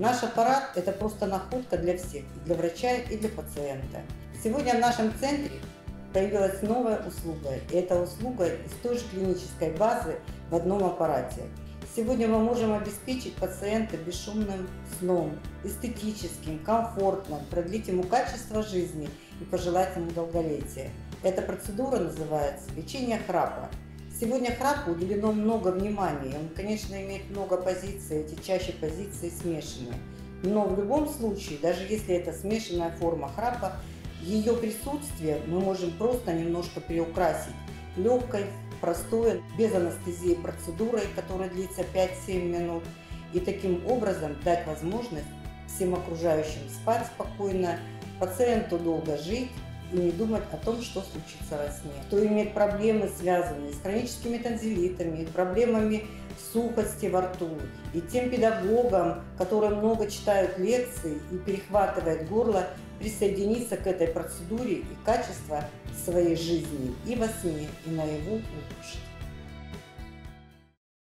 Наш аппарат – это просто находка для всех, и для врача, и для пациента. Сегодня в нашем центре появилась новая услуга, и это услуга из той же клинической базы в одном аппарате. Сегодня мы можем обеспечить пациента бесшумным сном, эстетическим, комфортным, продлить ему качество жизни и пожелать ему долголетия. Эта процедура называется лечение храпа. Сегодня храпу уделено много внимания, он, конечно, имеет много позиций, эти чаще позиции смешанные. Но в любом случае, даже если это смешанная форма храпа, ее присутствие мы можем просто немножко приукрасить легкой, простой, без анестезии процедурой, которая длится 5-7 минут, и таким образом дать возможность всем окружающим спать спокойно, пациенту долго жить и не думать о том, что случится во сне. Кто имеет проблемы, связанные с хроническими танзелитами, проблемами сухости во рту, и тем педагогам, которые много читают лекции и перехватывает горло, присоединиться к этой процедуре и качество своей жизни и во сне, и наяву улучшить.